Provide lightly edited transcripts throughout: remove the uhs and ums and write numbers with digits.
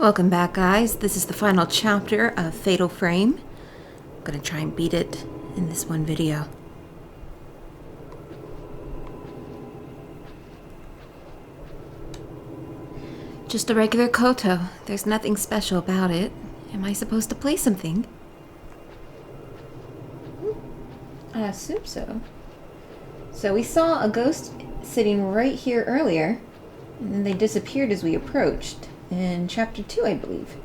Welcome back, guys. This is the final chapter of Fatal Frame. I'm gonna try and beat it in this one video. Just a regular koto. There's nothing special about it. Am I supposed to play something? I assume so. So we saw a ghost sitting right here earlier, and then they disappeared as we approached. In chapter 2, I believe.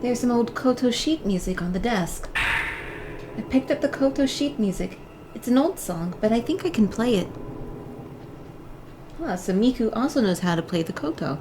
There's some old koto sheet music on the desk. I picked up the koto sheet music. It's an old song, but I think I can play it. Ah, so Miku also knows how to play the koto.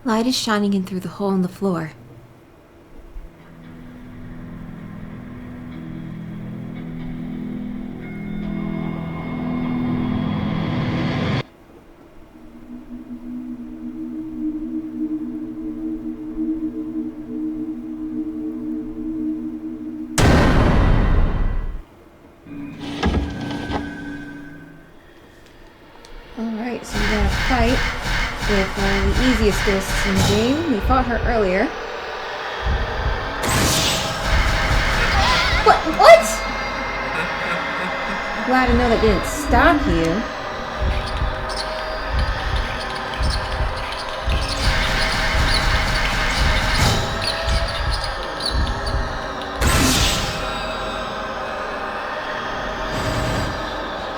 Light is shining in through the hole in the floor. Alright, so we're gonna fight with one of the easiest ghosts in the game. We fought her earlier. What? Glad to know that didn't stop you.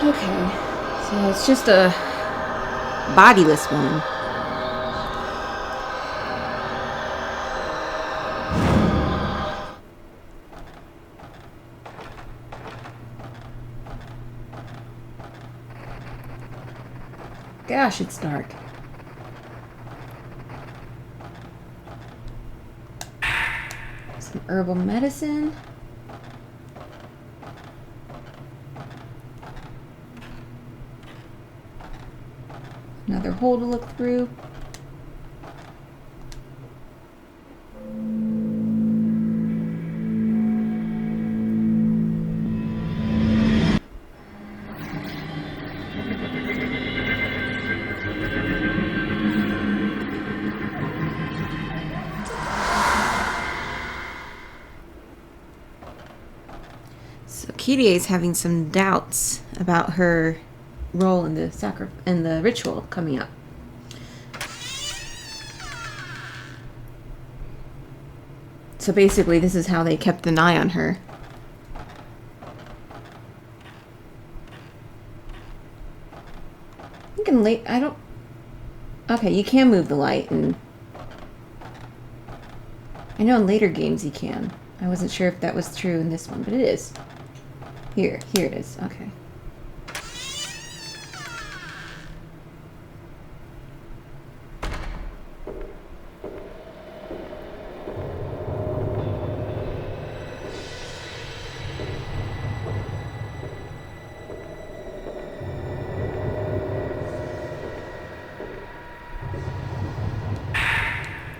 Okay, so it's just a bodiless woman. Gosh, it's dark. Some herbal medicine. Another hole to look through. So Kirie is having some doubts about her role in the ritual coming up. So basically, this is how they kept an eye on her. You can Okay, you can move the light, and I know in later games you can. I wasn't sure if that was true in this one, but it is. Here it is. Okay.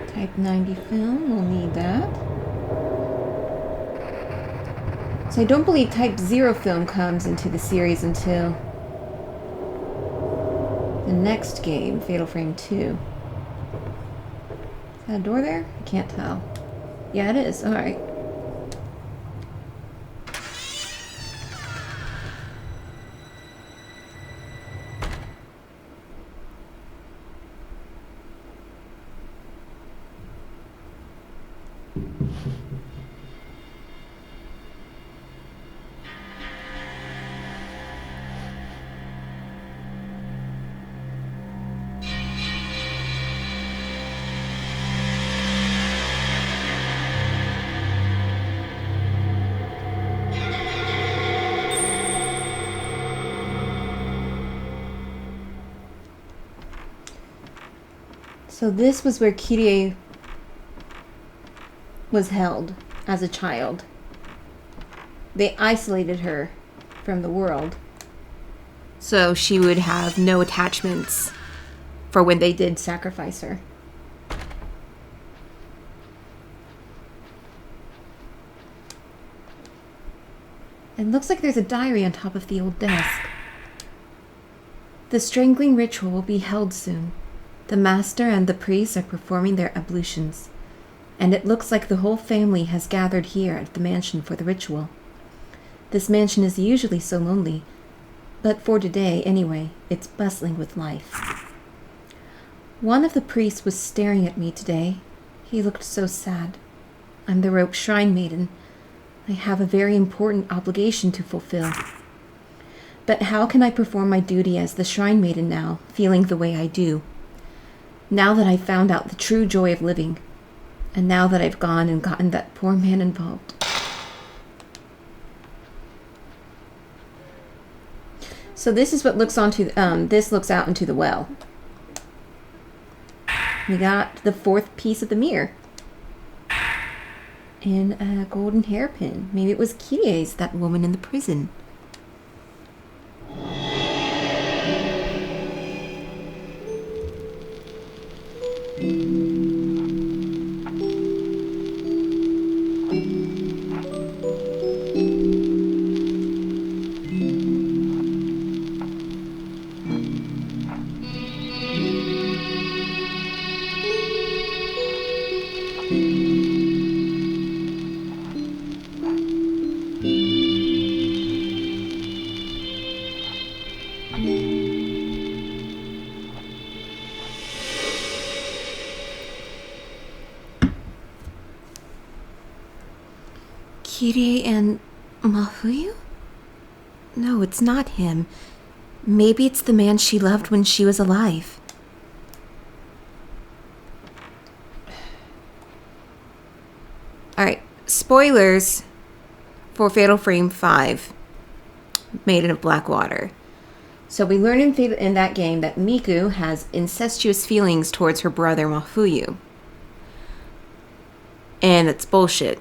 Type 90 film, we'll need that. So I don't believe Type 0 film comes into the series until the next game, Fatal Frame 2. Is that a door there? I can't tell. Yeah, it is. Alright. So this was where Kirie was held as a child. They isolated her from the world, so she would have no attachments for when they did sacrifice her. It looks like there's a diary on top of the old desk. The strangling ritual will be held soon. The master and the priests are performing their ablutions, and it looks like the whole family has gathered here at the mansion for the ritual. This mansion is usually so lonely, but for today, anyway, it's bustling with life. One of the priests was staring at me today. He looked so sad. I'm the rope shrine maiden. I have a very important obligation to fulfill. But how can I perform my duty as the shrine maiden now, feeling the way I do? Now that I've found out the true joy of living, and now that I've gone and gotten that poor man involved. So this is what looks onto. This looks out into the well. We got the fourth piece of the mirror, and a golden hairpin. Maybe it was Kirie's, that woman in the prison. Kirie and Mafuyu? No, it's not him. Maybe it's the man she loved when she was alive. Alright, spoilers for Fatal Frame 5, Maiden of Black Water. So we learn in that game that Miku has incestuous feelings towards her brother Mafuyu. And it's bullshit.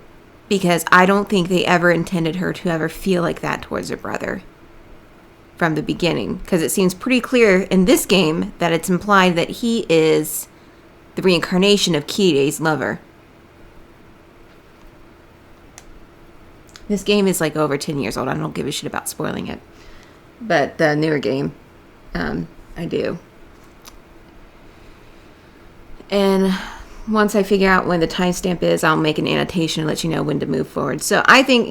Because I don't think they ever intended her to ever feel like that towards her brother from the beginning. Because it seems pretty clear in this game that it's implied that he is the reincarnation of Kirie's lover. This game is like over 10 years old. I don't give a shit about spoiling it. But the newer game, I do. And once I figure out when the timestamp is, I'll make an annotation and let you know when to move forward. So I think,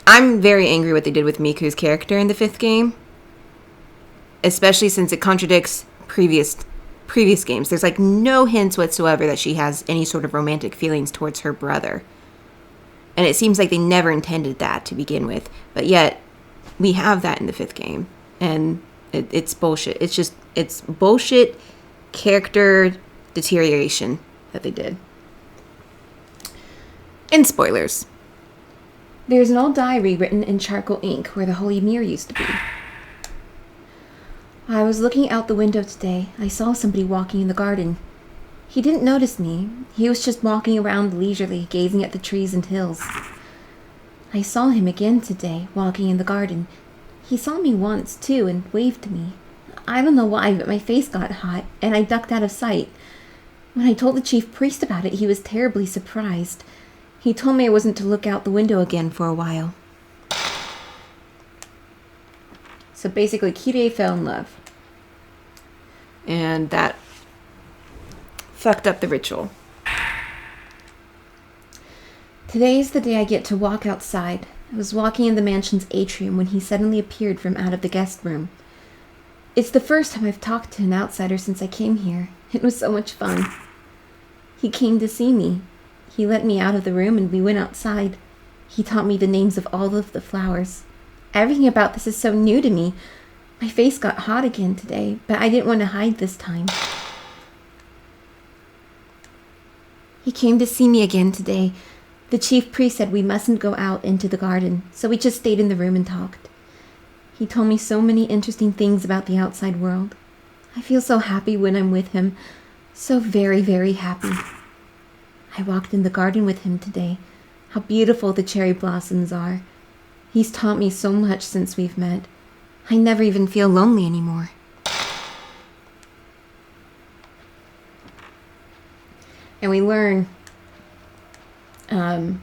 I'm very angry what they did with Miku's character in the 5th game. Especially since it contradicts previous games. There's like no hints whatsoever that she has any sort of romantic feelings towards her brother. And it seems like they never intended that to begin with. But yet, we have that in the 5th game. And it's bullshit. It's bullshit character deterioration that they did. And spoilers. There's an old diary written in charcoal ink where the holy mirror used to be. I was looking out the window today. I saw somebody walking in the garden. He didn't notice me. He was just walking around leisurely, gazing at the trees and hills. I saw him again today, walking in the garden. He saw me once, too, and waved to me. I don't know why, but my face got hot, and I ducked out of sight. When I told the chief priest about it, he was terribly surprised. He told me I wasn't to look out the window again for a while. So basically, Kirie fell in love. And that fucked up the ritual. Today's the day I get to walk outside. I was walking in the mansion's atrium when he suddenly appeared from out of the guest room. It's the first time I've talked to an outsider since I came here. It was so much fun. He came to see me. He let me out of the room and we went outside. He taught me the names of all of the flowers. Everything about this is so new to me. My face got hot again today, but I didn't want to hide this time. He came to see me again today. The chief priest said we mustn't go out into the garden, so we just stayed in the room and talked. He told me so many interesting things about the outside world. I feel so happy when I'm with him. So very, very happy. I walked in the garden with him today. How beautiful the cherry blossoms are. He's taught me so much since we've met. I never even feel lonely anymore. And we learn in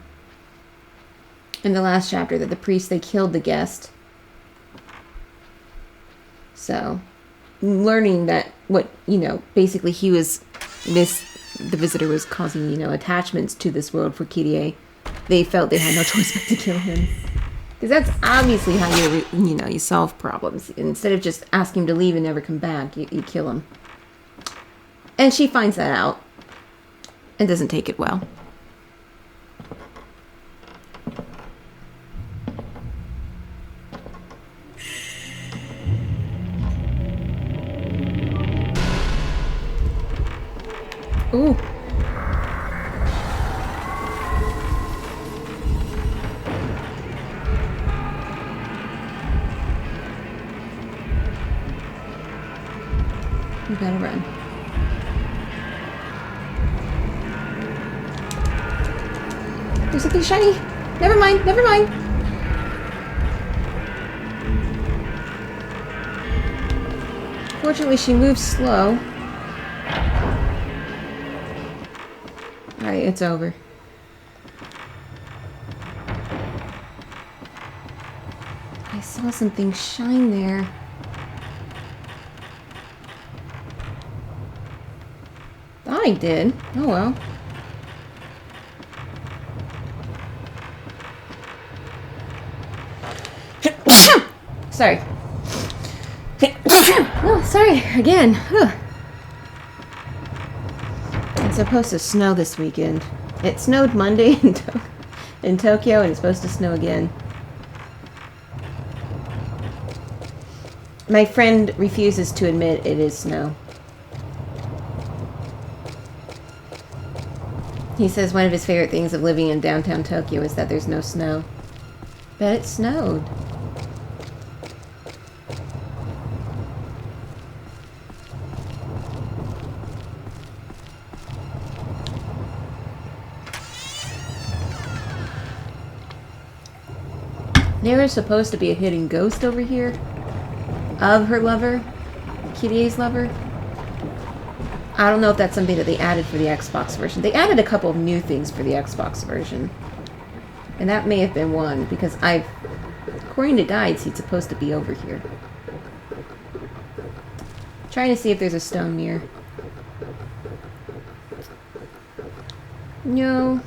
the last chapter that the priest, they killed the guest. So, learning that basically the visitor was causing, attachments to this world for Kirie. They felt they had no choice but to kill him. Because that's obviously how you solve problems. Instead of just asking him to leave and never come back, you kill him. And she finds that out and doesn't take it well. Ooh. We gotta run. There's something shiny. Never mind, never mind. Fortunately, she moves slow. Alright, it's over. I saw something shine there. Thought I did. Oh well. Sorry. Oh, sorry. Again. It's supposed to snow this weekend. It snowed Monday in Tokyo, and it's supposed to snow again. My friend refuses to admit it is snow. He says one of his favorite things of living in downtown Tokyo is that there's no snow. But it snowed. There was supposed to be a hidden ghost over here of her lover, Kirie's lover. I don't know if that's something that they added for the Xbox version. They added a couple of new things for the Xbox version. And that may have been one, because according to guides, he's supposed to be over here. Trying to see if there's a stone mirror. No.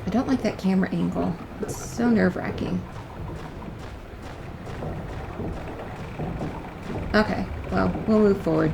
I don't like that camera angle. It's so nerve-wracking. Okay, well, we'll move forward.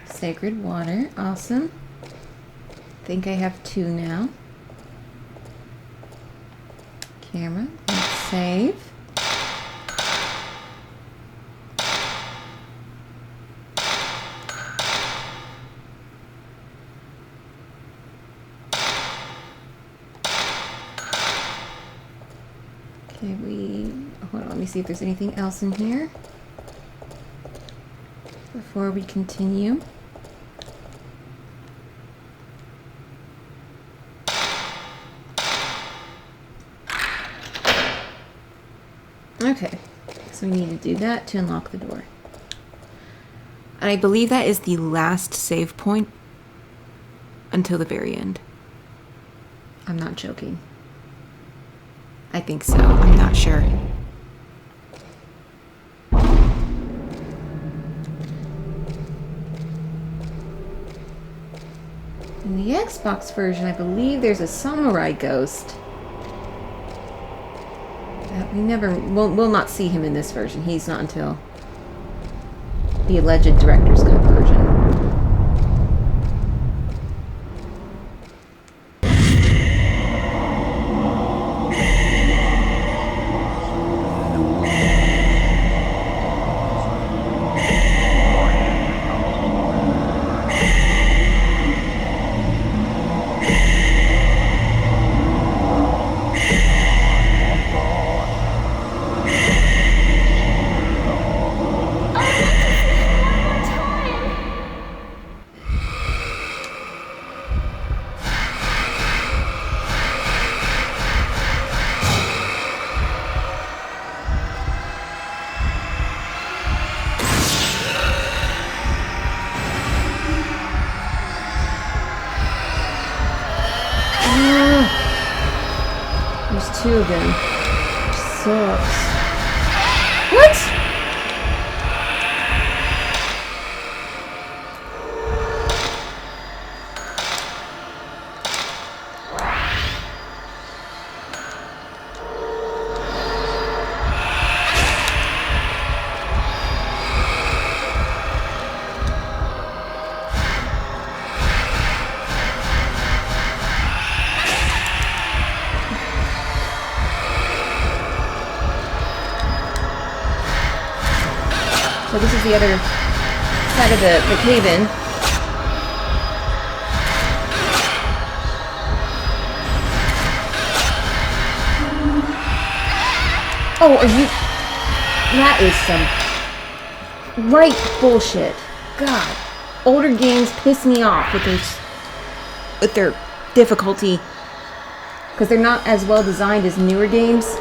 Sacred water, awesome. I think I have 2 now. Camera, let's save. Okay, hold on, let me see if there's anything else in here before we continue. Okay, so we need to do that to unlock the door. And I believe that is the last save point until the very end. I'm not joking. I think so. I'm not sure. In the Xbox version, I believe there's a samurai ghost. We'll not see him in this version. He's not until the alleged director's cut version. There's two of them. Which sucks. What? So this is the other side of the cave-in. Oh, are you... That is some right bullshit. God. Older games piss me off with their difficulty. Because they're not as well designed as newer games.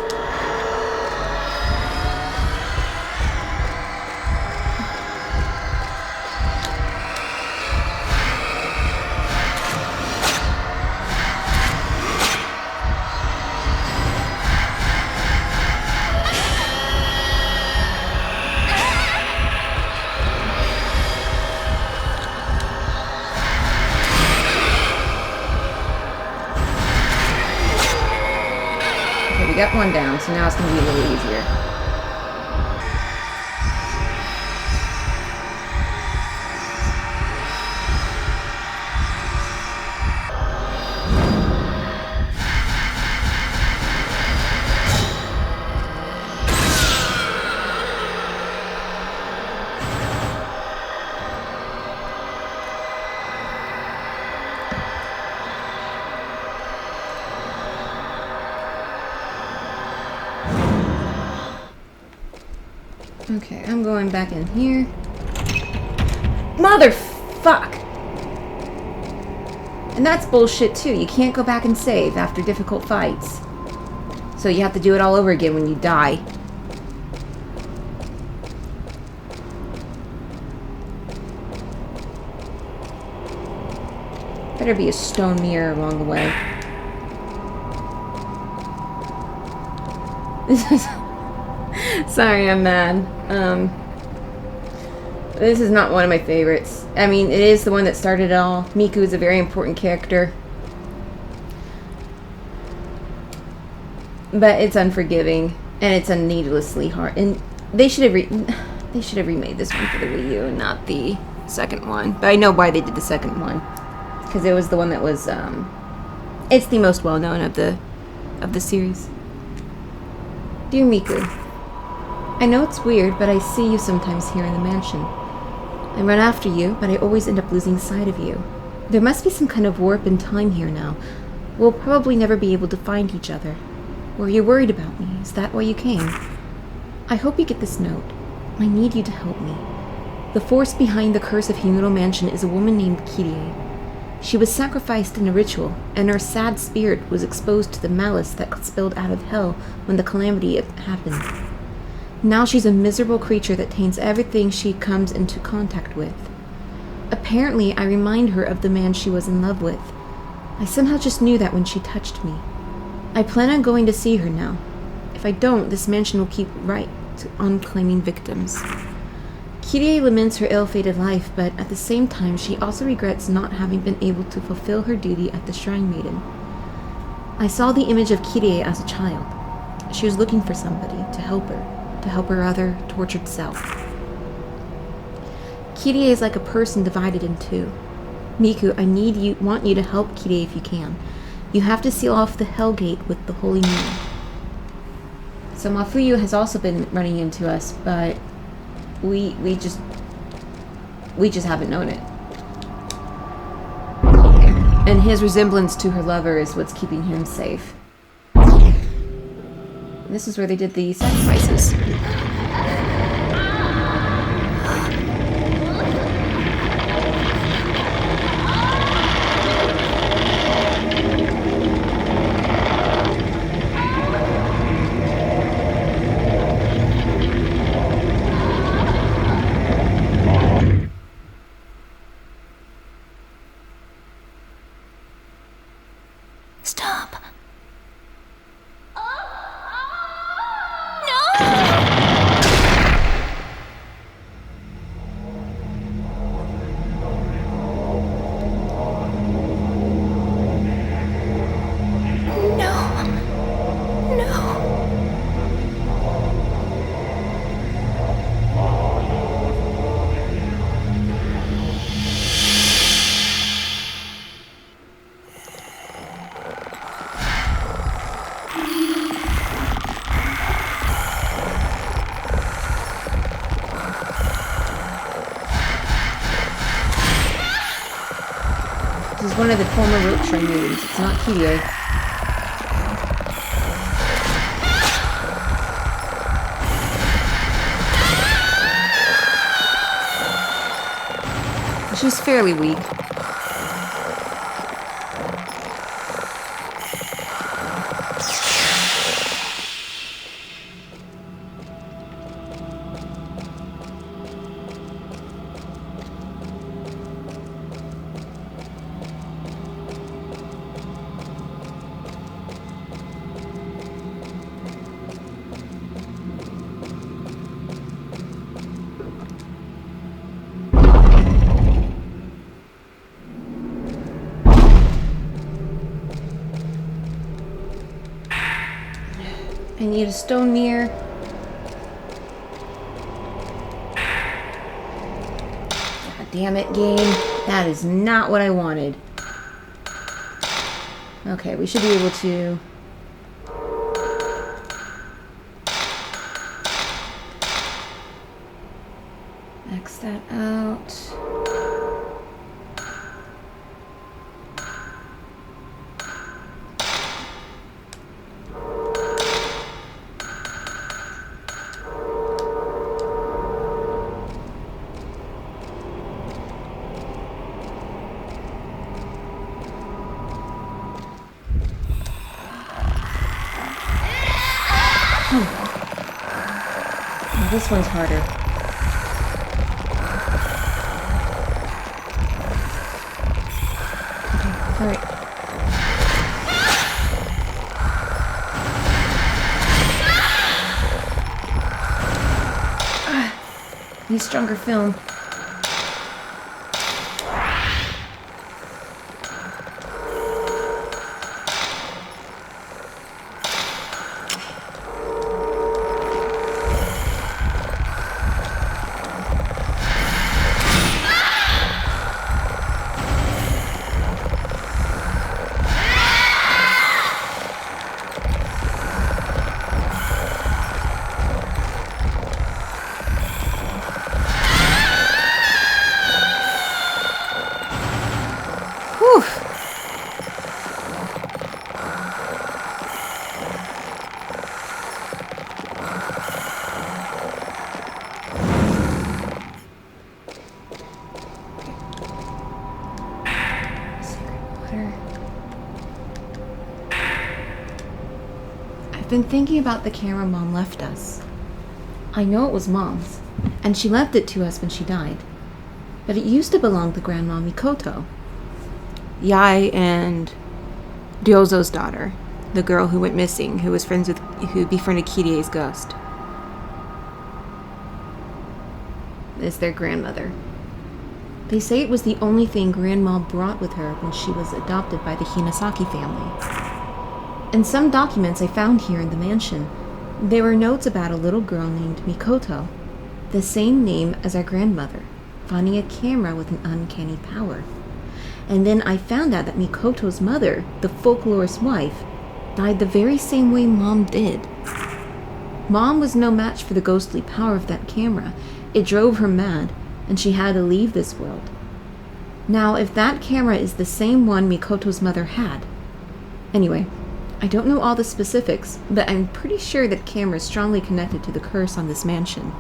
We got one down, so now it's going to be a little easier. Okay, I'm going back in here. Motherfuck! And that's bullshit too. You can't go back and save after difficult fights. So you have to do it all over again when you die. Better be a stone mirror along the way. This is... Sorry, I'm mad. This is not one of my favorites. I mean, it is the one that started it all. Miku is a very important character. But it's unforgiving. And it's needlessly hard. And they should have remade this one for the Wii U and not the second one. But I know why they did the second one. Because it was the one that was, it's the most well-known of the series. Dear Miku, I know it's weird, but I see you sometimes here in the mansion. I run after you, but I always end up losing sight of you. There must be some kind of warp in time here now. We'll probably never be able to find each other. Were you worried about me? Is that why you came? I hope you get this note. I need you to help me. The force behind the curse of Himuro Mansion is a woman named Kirie. She was sacrificed in a ritual, and her sad spirit was exposed to the malice that spilled out of hell when the calamity happened. Now she's a miserable creature that taints everything she comes into contact with. Apparently, I remind her of the man she was in love with. I somehow just knew that when she touched me. I plan on going to see her now. If I don't, this mansion will keep right on claiming victims. Kirie laments her ill-fated life, but at the same time, she also regrets not having been able to fulfill her duty at the Shrine Maiden. I saw the image of Kirie as a child. She was looking for somebody to help her other tortured self. Kirie is like a person divided in two. Miku, want you to help Kirie if you can. You have to seal off the Hell Gate with the Holy Moon. So Mafuyu has also been running into us, but we just haven't known it. And his resemblance to her lover is what's keeping him safe. This is where they did the sacrifices. Stop. This is one of the former rope shrine moves. It's not Kirie. She's fairly weak. I need a stone near. God damn it, game. That is not what I wanted. Okay, we should be able to... X that out. This one's harder. Okay, alright. Need stronger film. I've been thinking about the camera Mom left us. I know it was Mom's, and she left it to us when she died. But it used to belong to Grandma Mikoto. Yai and Ryozo's daughter, the girl who went missing, who befriended Kirie's ghost. Is their grandmother. They say it was the only thing Grandma brought with her when she was adopted by the Hinasaki family. In some documents I found here in the mansion, there were notes about a little girl named Mikoto, the same name as our grandmother, finding a camera with an uncanny power. And then I found out that Mikoto's mother, the folklorist's wife, died the very same way Mom did. Mom was no match for the ghostly power of that camera. It drove her mad, and she had to leave this world. Now, if that camera is the same one Mikoto's mother had... Anyway, I don't know all the specifics, but I'm pretty sure that camera is strongly connected to the curse on this mansion.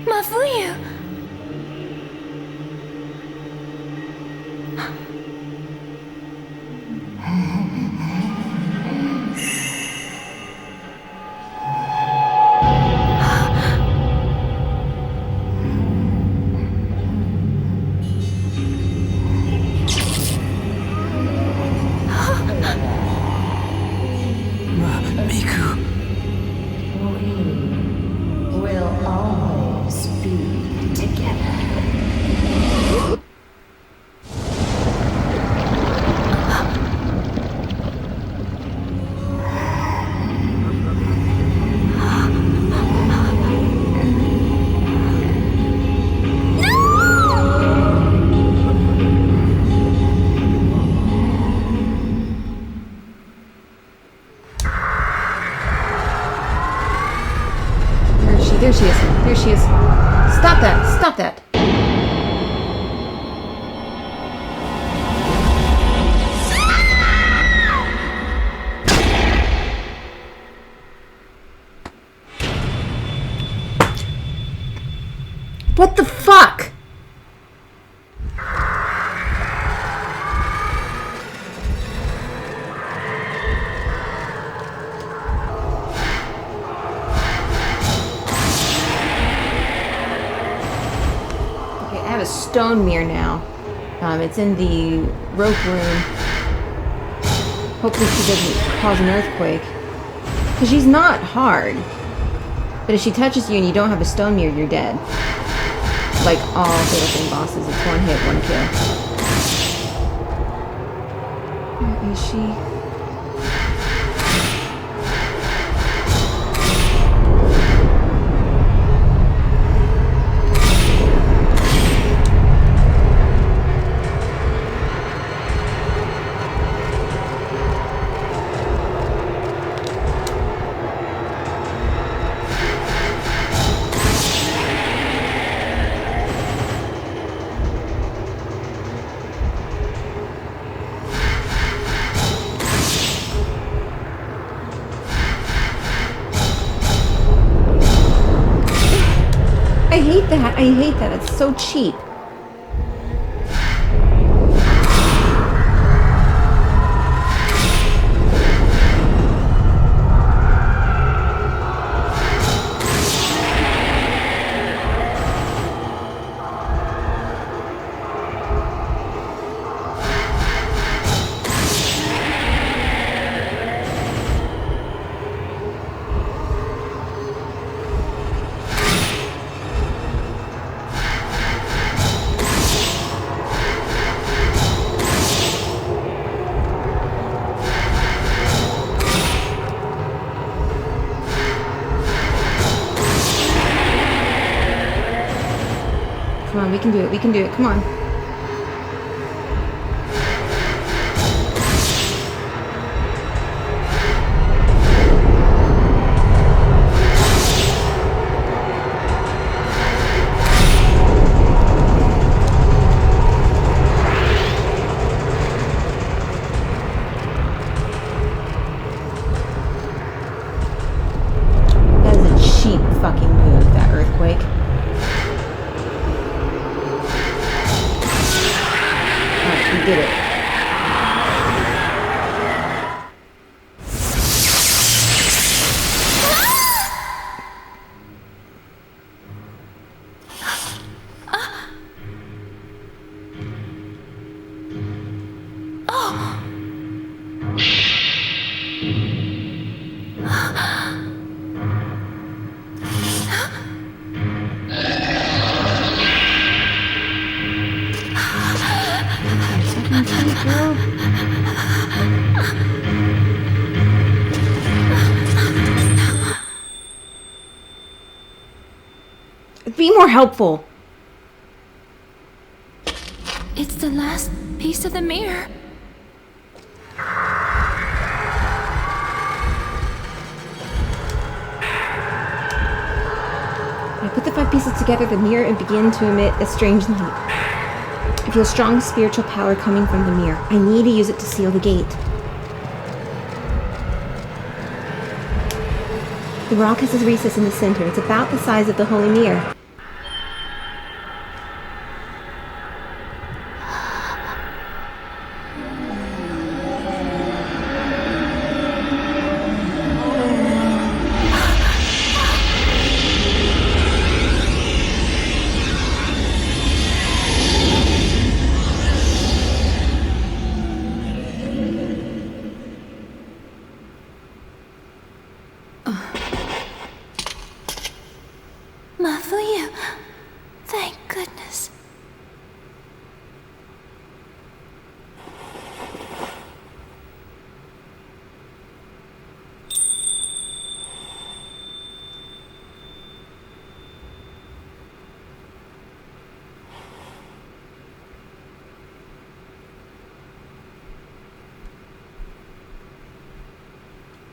Mafuyu! Miku. We will always be together. There she is. There she is. Stop that! Stop that! What the fuck? stone mirror now. It's in the rope room. Hopefully she doesn't cause an earthquake. Because she's not hard. But if she touches you and you don't have a stone mirror, you're dead. Like all Fatal Frame bosses, it's one hit, one kill. Where is she? I hate that. It's so cheap. Come on, we can do it. We can do it. Come on. That is a cheap fucking move, that earthquake. We did it. Be more helpful. It's the last piece of the mirror. I put the 5 pieces together, the mirror, and begin to emit a strange light. I feel strong spiritual power coming from the mirror. I need to use it to seal the gate. The rock has a recess in the center. It's about the size of the holy mirror. Mafuyu. Thank goodness.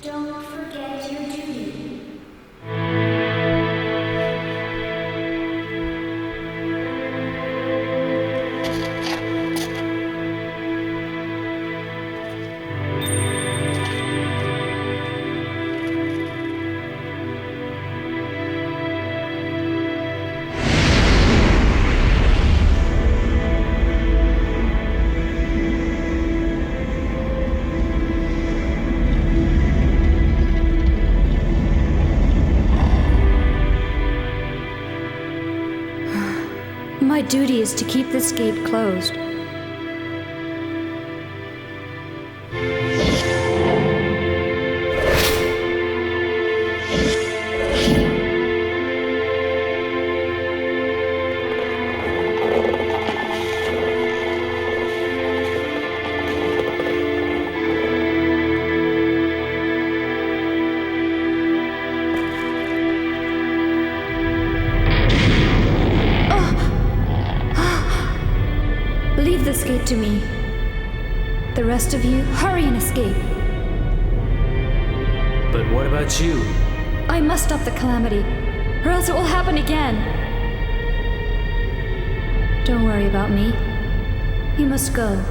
Don't forget your duty. My duty is to keep this gate closed. Leave this gate to me. The rest of you, hurry and escape. But what about you? I must stop the calamity, or else it will happen again. Don't worry about me. You must go.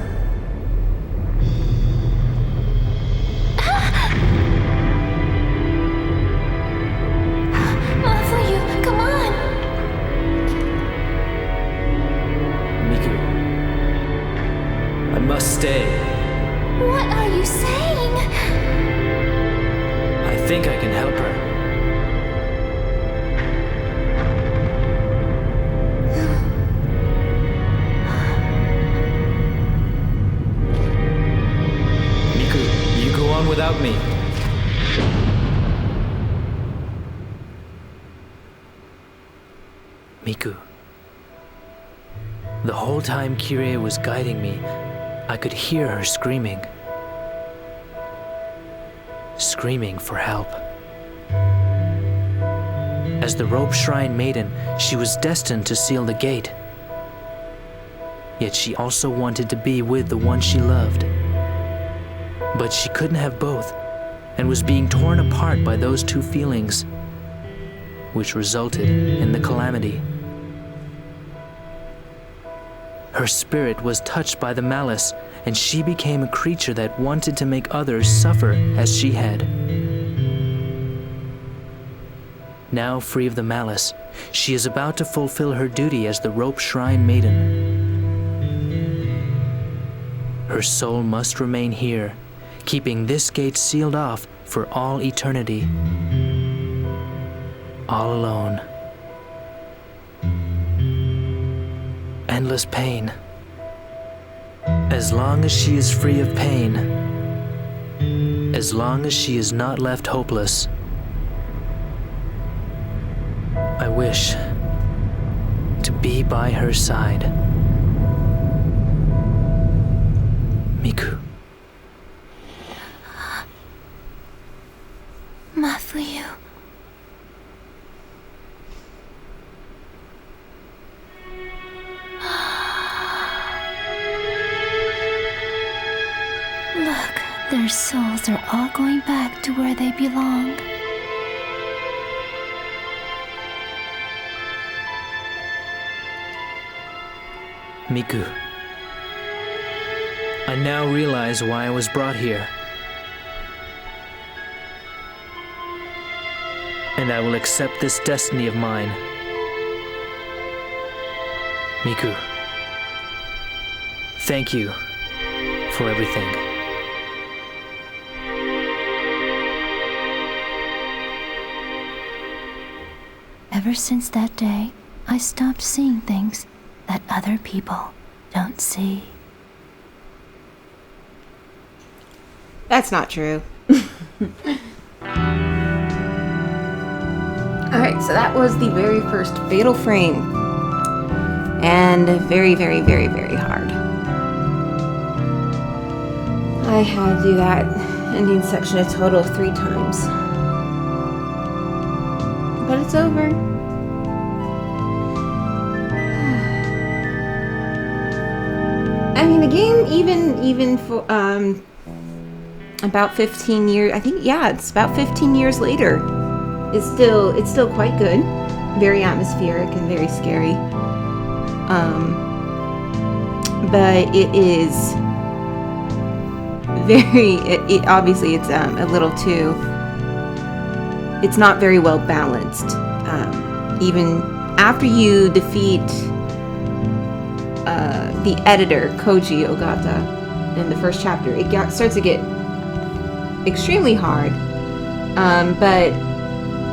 Mafuyu, come on! Miku. I must stay. What are you saying? I think I can help her. Miku, you go on without me. Miku. The whole time Kirie was guiding me, I could hear her screaming. Screaming for help. As the rope shrine maiden, she was destined to seal the gate. Yet she also wanted to be with the one she loved. But she couldn't have both, and was being torn apart by those two feelings, which resulted in the calamity. Her spirit was touched by the malice, and she became a creature that wanted to make others suffer as she had. Now free of the malice, she is about to fulfill her duty as the rope shrine maiden. Her soul must remain here, keeping this gate sealed off for all eternity. All alone. Endless pain. As long as she is free of pain, as long as she is not left hopeless, I wish to be by her side. Miku. Mafuyu. Look, their souls are all going back to where they belong. Miku. I now realize why I was brought here. And I will accept this destiny of mine. Miku. Thank you for everything. Ever since that day, I stopped seeing things that other people don't see. That's not true. Alright, so that was the very first Fatal Frame. And very, very, very, very hard. I had to do that ending section a total of 3 times. But it's over. I mean, the game, even for about 15 years, I think, yeah, it's about 15 years later, it's still quite good, very atmospheric and very scary. But it is very, obviously it's a little too, it's not very well balanced. Even after you defeat the editor, Koji Ogata, in the first chapter, it starts to get extremely hard, but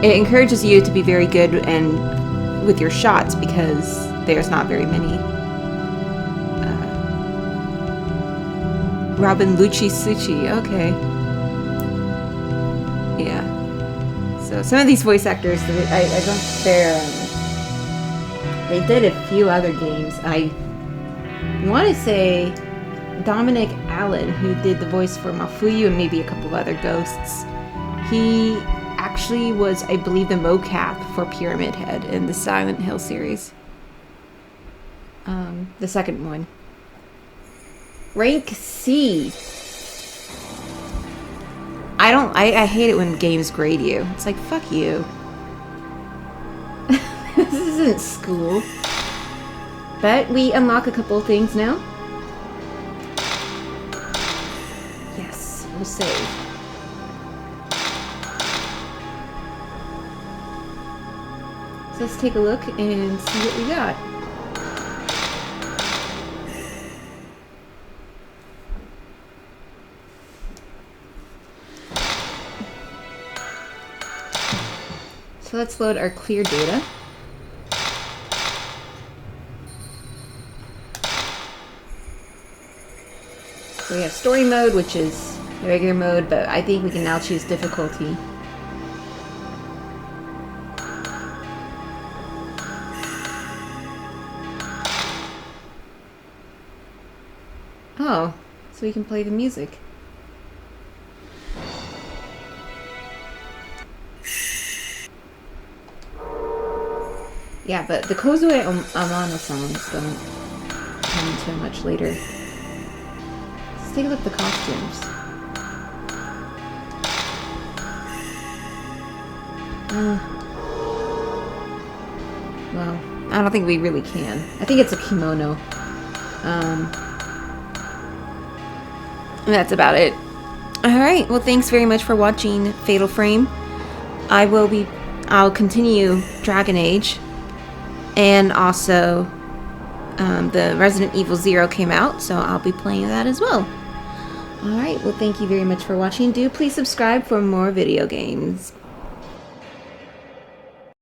it encourages you to be very good and with your shots, because there's not very many. Robin Lucci Suchi, okay. Yeah. So some of these voice actors, I don't, they did a few other games. I want to say Dominic Allen, who did the voice for Mafuyu and maybe a couple of other ghosts. He actually was, I believe, the mocap for Pyramid Head in the Silent Hill series. The second one. Rank C. I hate it when games grade you. It's like, fuck you. This isn't school. But we unlock a couple of things now. Yes, we'll save. So let's take a look and see what we got. So let's load our clear data. So we have story mode, which is the regular mode, but I think we can now choose difficulty. Oh, so we can play the music. Yeah, but the Kozue Amano songs don't come until much later. Let's take a look at the costumes. Well, I don't think we really can. I think it's a kimono. That's about it. Alright, well thanks very much for watching Fatal Frame. I'll continue Dragon Age. And also, the Resident Evil 0 came out, so I'll be playing that as well. Alright, well thank you very much for watching. Do please subscribe for more video games.